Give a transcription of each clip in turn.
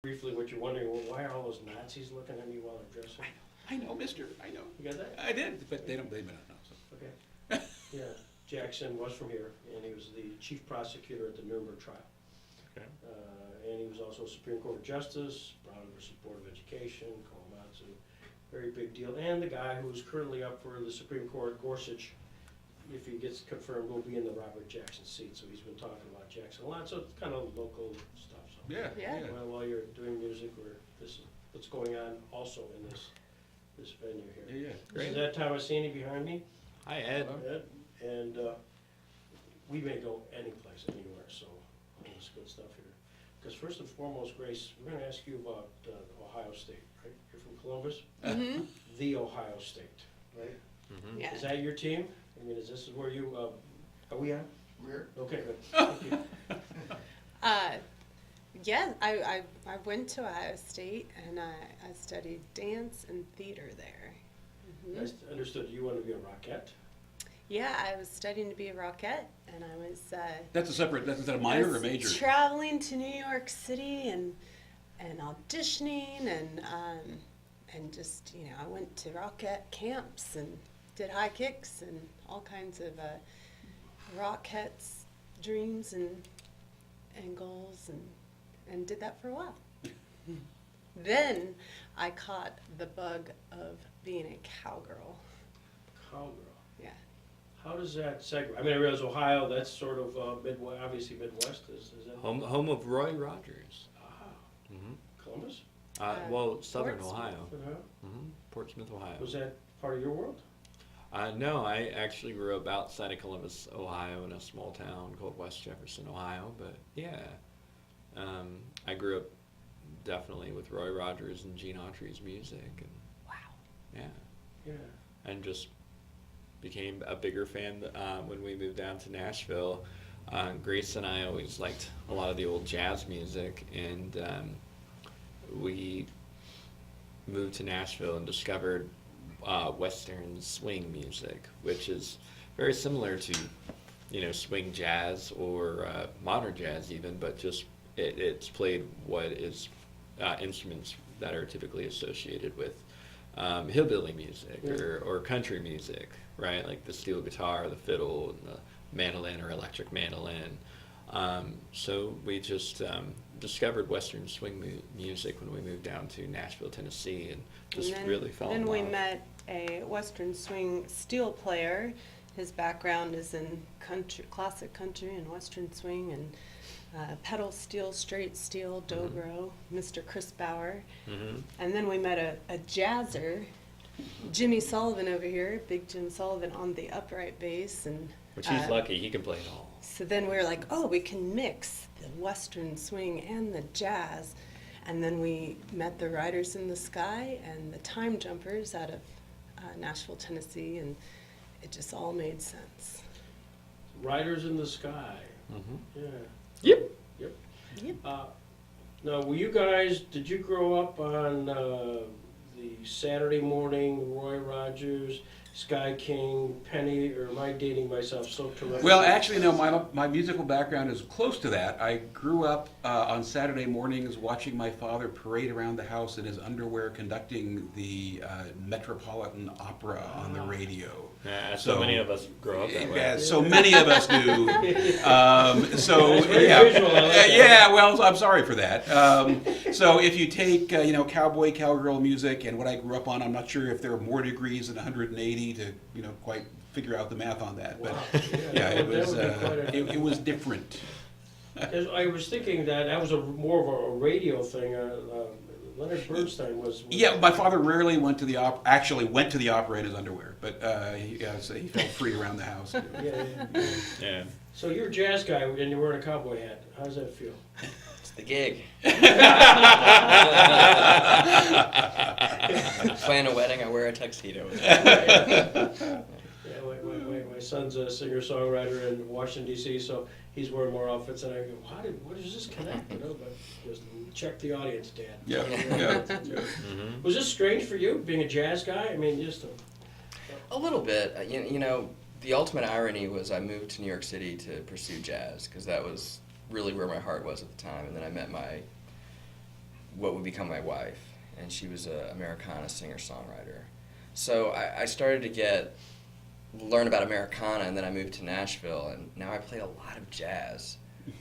briefly what you're wondering, well, why are all those Nazis looking at me while I'm dressing? I know, mister, I know. You got that? I did, but they may not know, so. Okay. Yeah, Jackson was from here, and he was the chief prosecutor at the Nuremberg trial. Okay. And he was also Supreme Court Justice, Brown versus Board of Education, Komatsu, very big deal. And the guy who's currently up for the Supreme Court, Gorsuch, if he gets confirmed, will be in the Robert Jackson seat. So he's been talking about Jackson a lot. So it's kind of local stuff. So Yeah. while you're doing music, this is what's going on also in this venue here. Yeah, This is Ed Tomasini behind me. Hi, Ed. Ed, and we may go any place, anywhere. So all this good stuff here. Because first and foremost, Grace, we're going to ask you about Ohio State, right? You're from Columbus? Mm-hmm. The Ohio State, right? Mm-hmm. Yeah. Is that your team? I mean, this is where you, are we on? We're Okay, good. Thank you. Yeah, I went to Ohio State and I studied dance and theater there. I understood you want to be a rockette? Yeah, I was studying to be a rockette, and I was. That's a minor or major? Traveling to New York City and auditioning and just I went to rockette camps and did high kicks and all kinds of rockettes dreams and goals and did that for a while. Then I caught the bug of being a cowgirl. Cowgirl. Yeah. How does that segue? I mean, I realize Ohio, that's sort of Midwest, obviously Midwest. Is that? Home of Roy Rogers. Ah, Mm-hmm. Columbus? Well, Southern Portsmouth. Ohio. Uh-huh. Mm-hmm. Portsmouth, Ohio. Was that part of your world? No, I actually grew up outside of Columbus, Ohio, in a small town called West Jefferson, Ohio. But yeah, I grew up definitely with Roy Rogers and Gene Autry's music, and Wow. yeah, Yeah. and just became a bigger fan when we moved down to Nashville. Grace and I always liked a lot of the old jazz music, and we moved to Nashville and discovered Western swing music, which is very similar to, swing jazz or modern jazz even, but just it's played what is instruments that are typically associated with hillbilly music or country music, right? Like the steel guitar, the fiddle, and the mandolin or electric mandolin. So we just discovered Western swing music when we moved down to Nashville, Tennessee, and just really fell in Then love. we met a Western swing steel player. His background is in country, classic country and Western swing and pedal steel, straight steel, dobro, Mr. Chris Bauer. Mm-hmm. And then we met a jazzer, Jimmy Sullivan over here, Big Jim Sullivan on the upright bass. And Which he's lucky, he can play it all. so then we were like, oh, we can mix the Western swing and the jazz. And then we met the Riders in the Sky and the Time Jumpers out of Nashville, Tennessee, and it just all made sense. Riders in the Sky. Mm-hmm. Yeah. Yep. Yep. Yep. Now, did you grow up on the Saturday morning Roy Rogers, Sky King, Penny, or am I dating myself so terrifically? Well, actually, no, my musical background is close to that. I grew up on Saturday mornings watching my father parade around the house in his underwear conducting the Metropolitan Opera on the radio. Yeah, so many of us grow up that way. Yeah, so many of us do. That's very visual, I like that. Yeah, well, I'm sorry for that. So if you take, cowboy, cowgirl music and what I grew up on, I'm not sure if there are more degrees than 180 to, quite figure out the math on that. But Wow. yeah, That would be quite a- it was different. I was thinking that was more of a radio thing. Leonard Bernstein was. Yeah, my father rarely went to the actually went to the opera in his underwear, but so he felt free around the house. Yeah. Yeah. So you're a jazz guy and you're wearing a cowboy hat. How does that feel? it's the gig. Playing a wedding, I wear a tuxedo. Yeah, wait. My son's a singer-songwriter in Washington, D.C., so he's wearing more outfits than I go, what does this connect? But just check the audience, Dad. Yeah. Mm-hmm. Was this strange for you, being a jazz guy? I mean, just A little bit. The ultimate irony was I moved to New York City to pursue jazz because that was really where my heart was at the time. And then I met my what would become my wife, and she was an Americana singer-songwriter. So I started to learn about Americana, and then I moved to Nashville, and now I play a lot of jazz,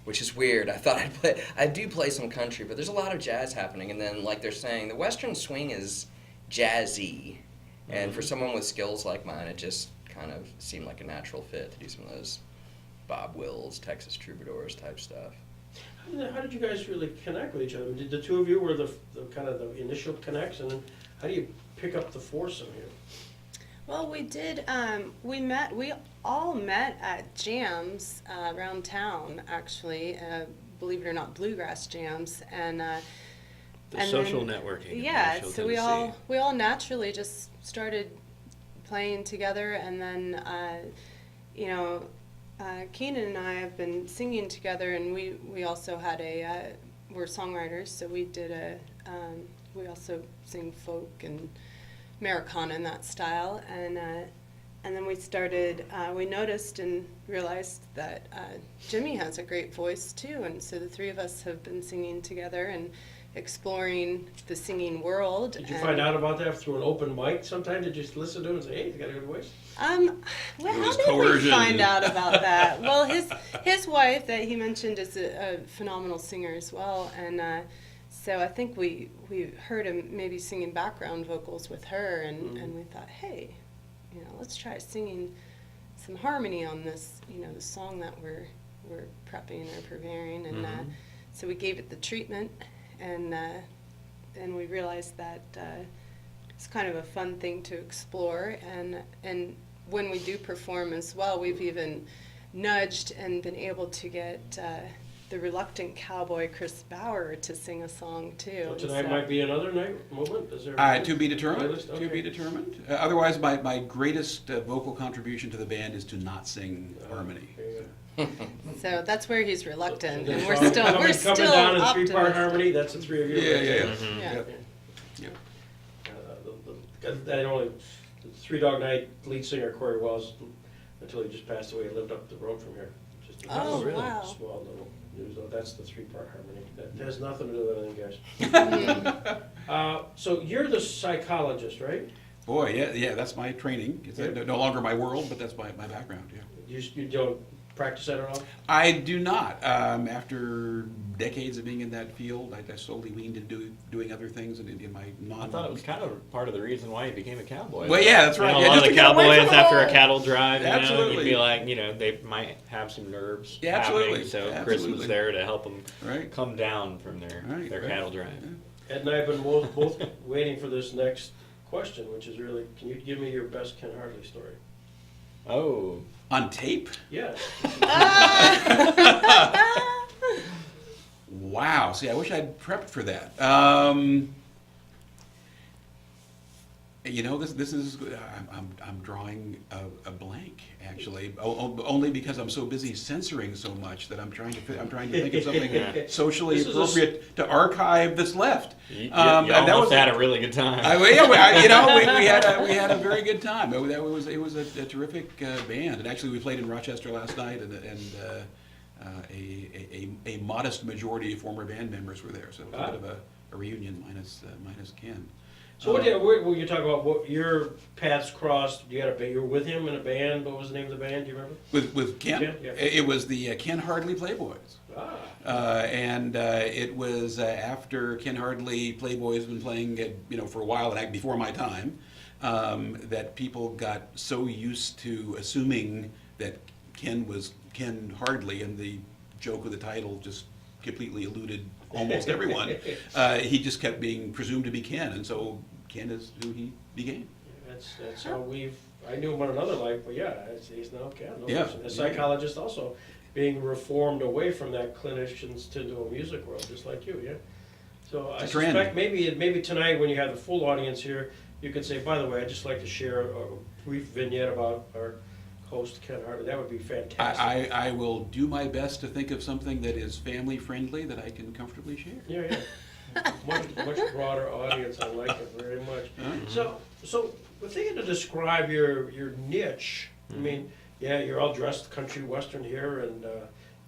which is weird. I do play some country, but there's a lot of jazz happening, and then like they're saying, the Western swing is jazzy, and for someone with skills like mine, it just kind of seemed like a natural fit to do some of those Bob Wills, Texas Troubadours type stuff. How did you guys really connect with each other? Did the two of you were the kind of the initial connects, and then how do you pick up the foursome here? Well, we did. We all met at jams around town, actually. Believe it or not, bluegrass jams, and Social networking. in Yeah, Nashville, so we Tennessee. all naturally just started playing together, and then Keenan and I have been singing together, and we also had we're songwriters, so we did we also sing folk and Americana in that style, and then we started, we noticed and realized that Jimmy has a great voice too, and so the three of us have been singing together and exploring the singing world. Did you find out about that through an open mic sometime? Did you just listen to him and say, hey, he's got a good voice? Well, It how was did coercion. we find out about that? Well, his wife that he mentioned is a phenomenal singer as well, and so I think we heard him maybe singing background vocals with her, and we thought, hey, let's try singing some harmony on this, the song that we're prepping or preparing, and so we gave it the treatment, and we realized that it's kind of a fun thing to explore, and when we do perform as well, we've even nudged and been able to get the reluctant cowboy Chris Bauer to sing a song too. So tonight might be another night moment? Is there To be determined. playlist? To be Okay. determined. Otherwise, my greatest vocal contribution to the band is to not sing harmony. There you go. So that's where he's reluctant, So and this we're song still coming down in three-part optimists. harmony, that's the three of you. Yeah, right yeah, there. Mhm. Yeah. Yep. Yep. That only, the Three Dog Night lead singer Corey Wells, until he just passed away, lived up the road from here. Just a Oh, really wow. small little news, though. That's the three-part harmony. That has nothing to do with anything, guys. So you're the psychologist, right? Boy, yeah, that's my training. It's Yeah. no longer my world, but that's my background, yeah. You don't practice that at all? I do not. After decades of being in that field, I slowly weaned into doing other things and in my non. I thought it was kind of part of the reason why he became a cowboy. Well, yeah, that's right. A Yeah, lot just of the to get away cowboys from it after a all. cattle drive, you'd Absolutely. be like, they might have some nerves. Yeah, absolutely. happening, so Chris Absolutely. was there to help them Right. come down from their Right, right. cattle drive. Ed and I have been both waiting for this next question, which is really, can you give me your best Ken Hardley story? Oh, On tape? Yeah. Wow. See, I wish I'd prepped for that. This is. I'm drawing a blank actually, only because I'm so busy censoring so much that I'm trying to think of something socially This is a appropriate to archive that's left. you And that almost was- had a really good time. we had a very good time. It was a terrific band, and actually we played in Rochester last night, and a modest majority of former band members were there, so it was a bit of a reunion minus Ken. So when you talk about what your paths crossed, you were with him in a band. What was the name of the band? Do you remember? With Ken, Yeah. it was the Ken Hardley Playboys. And it was after Ken Hardley Playboys had been playing, for a while, and before my time, that people got so used to assuming that Ken was Ken Hardley, and the joke of the title just completely eluded almost everyone. He just kept being presumed to be Ken, and so Ken is who he became. That's how I knew him in another life, but yeah, he's now Ken. No Yeah. question. A psychologist also, being reformed away from that clinicians to a music world, just like you, yeah. So I It's a trend. suspect maybe tonight when you have the full audience here, you could say, by the way, I'd just like to share a brief vignette about our host Ken Hardley. That would be fantastic. I will do my best to think of something that is family friendly that I can comfortably share. Yeah. Much broader audience. I like it very much. So if they had to describe your niche, I mean, yeah, you're all dressed country western here and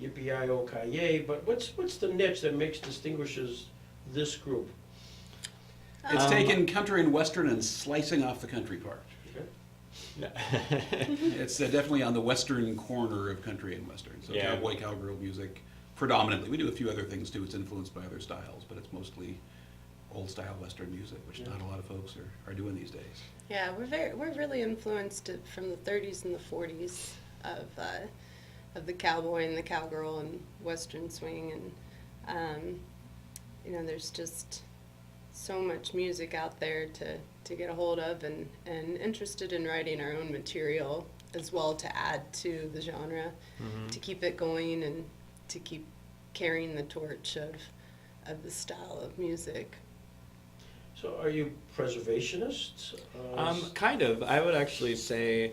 yippee-i-o-ki-yay, but what's the niche that distinguishes this group? It's taking country and western and slicing off the country part. Okay. It's definitely on the western corner of country and western. So Yeah. cowboy, cowgirl music predominantly. We do a few other things too. It's influenced by other styles, but it's mostly old style western music, which Yeah. not a lot of folks are doing these days. Yeah, we're really influenced from the 30s and the 40s of the cowboy and the cowgirl and western swing, and you know, there's just so much music out there to get a hold of, and interested in writing our own material as well to add to the genre, to keep it going and to keep carrying the torch of the style of music. So are you preservationists? Kind of. I would actually say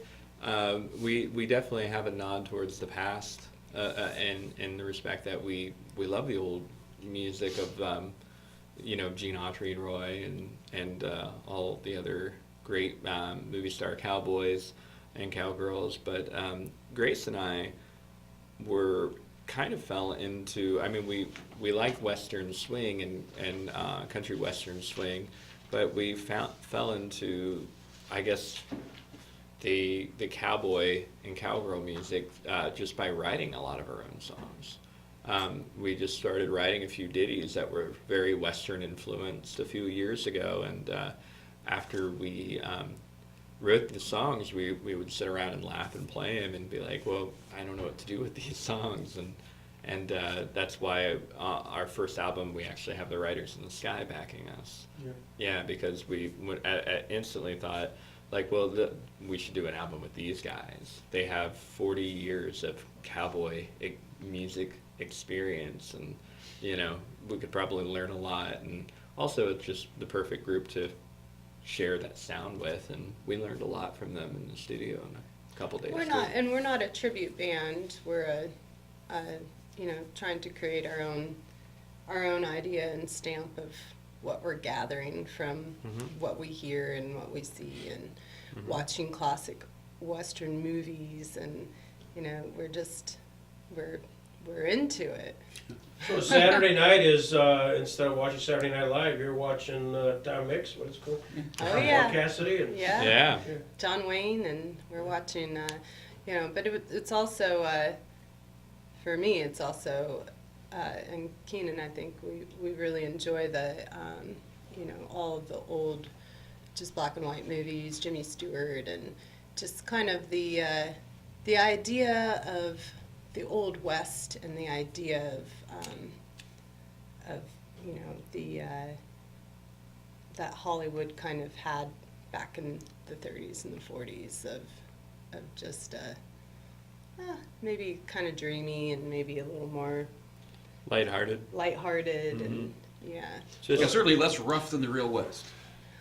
we definitely have a nod towards the past, in the respect that we love the old music of Gene Autry and Roy and all the other great movie star cowboys and cowgirls. But Grace and I fell into, I mean, we like western swing and country western swing, but we fell into, I guess, the cowboy and cowgirl music just by writing a lot of our own songs. We just started writing a few ditties that were very western influenced a few years ago, and after we wrote the songs, we would sit around and laugh and play them and be like, well, I don't know what to do with these songs, and that's why our first album, we actually have the Writers in the Sky backing us. Yeah, because we instantly thought, like, well, we should do an album with these guys. They have 40 years of cowboy music experience, and we could probably learn a lot, and also it's just the perfect group to share that sound with, and we learned a lot from them in the studio in a couple days. We're not a tribute band. We're trying to create our own idea and stamp of what we're gathering from what we hear and what we see, and watching classic western movies, and we're into it. So Saturday night is, instead of watching Saturday Night Live, you're watching Tom Mix, what it's called? Oh yeah. Cassidy and Yeah. John Wayne, and we're watching, but it's also, for me, it's also, and Keenan, I think we really enjoy the, all of the old, just black and white movies, Jimmy Stewart, and just kind of the idea of the Old West, and the idea of that Hollywood kind of had back in the 30s and the 40s of just maybe kind of dreamy, and maybe a little more Lighthearted. and yeah. So It's certainly less rough than the real West.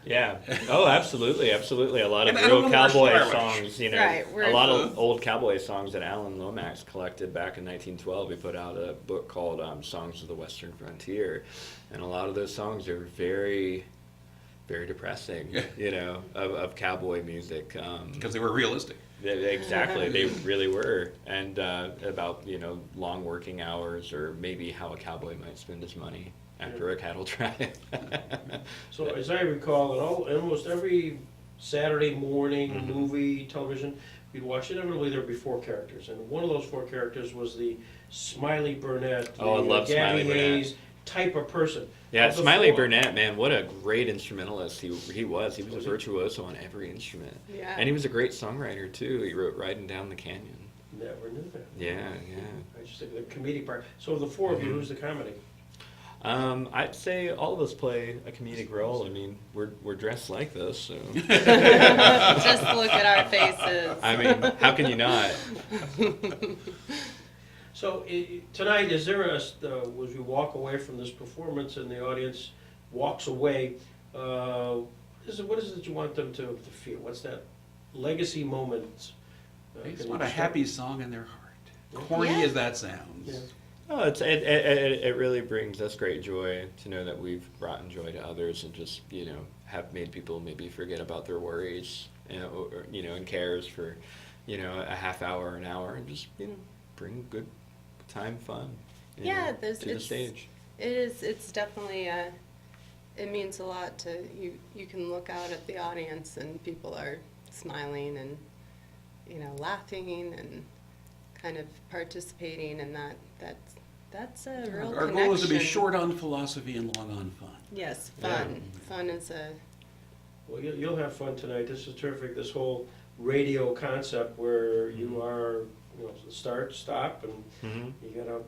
Yeah. Oh, absolutely. A lot of And I don't real know cowboy where songs, Right, a lot of old cowboy songs that Alan Lomax collected back in 1912. He put out a book called Songs of the Western Frontier, and a lot of those songs are very, very depressing, of cowboy music. Because they were realistic. Exactly, they really were, and about long working hours, or maybe how a cowboy might spend his money after a cattle drive. So as I recall, in almost every Saturday morning movie, television, we'd watch inevitably there would be four characters, and one of those four characters was the Smiley Burnett, Oh, I love Gabby Smiley Burnett. Hayes type of person. Yeah, Of the Smiley four- Burnett, man, what a great instrumentalist he was. He was a virtuoso on every instrument. Yeah. And he was a great songwriter, too. He wrote Riding Down the Canyon. Never knew that. Yeah. I just think of the comedic part. So of the four of you, who's the comedy? I'd say all of us play a comedic role. I mean, we're dressed like this, so. Just look at our faces. I mean, how can you not? So tonight, is there as we walk away from this performance and the audience walks away, what is it that you want them to feel? What's that legacy moment? They just can want you a describe- happy song in their heart. Corny Yeah. as that sounds. Yeah. Oh, it really brings us great joy to know that we've brought joy to others, and just have made people maybe forget about their worries, or and cares for a half hour, an hour, and just bring good time, fun. Yeah, to the stage. It's definitely, it means a lot to, you can look out at the audience and people are smiling and, laughing and kind of participating, and that's a real Our connection. goal is to be short on philosophy and long on fun. Yes, fun. Fun is a, Well, you'll have fun tonight. This is terrific. This whole radio concept where you are, start, stop, and you gotta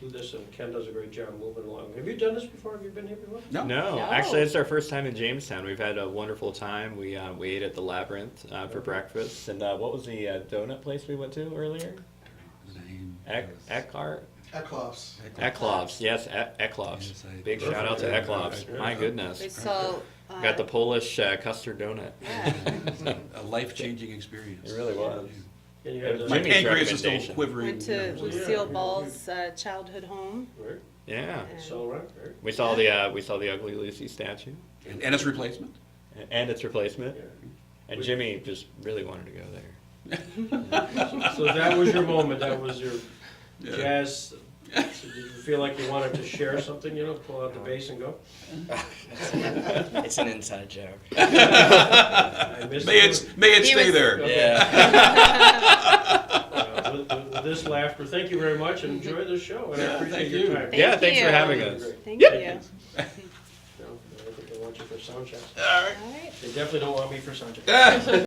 do this. And Ken does a great job moving along. Have you done this before? Have you been here before? No. No, actually, it's our first time in Jamestown. We've had a wonderful time. We ate at the Labyrinth for breakfast. And what was the donut place we went to earlier? The name Eckhart? Eckloffs. Eckloffs, yes, Eckloffs. Yes, Big shout out to Eckloffs. Right. My goodness. we saw. Got the Polish custard donut. Yeah. a life-changing experience. It really was. And you had My Jimmy's pancreas is still recommendation. quivering. Went to Yeah. Lucille Ball's childhood home. Right. Yeah. And So right. We saw the Ugly Lucy statue And its replacement. and its replacement. Yeah. And Jimmy just really wanted to go there. So that was your moment. That was your Yeah. jazz. So did you feel like you wanted to share something? Pull out the bass and go. It's an inside joke. I missed May it. it He stay was- there. Yeah. With this laughter, thank you very much and enjoy the show. And I appreciate thank your you. time. Yeah, thanks you. for having us. Thank you. No, I think they want you for sound checks. All right. All right. They definitely don't want me for sound checks.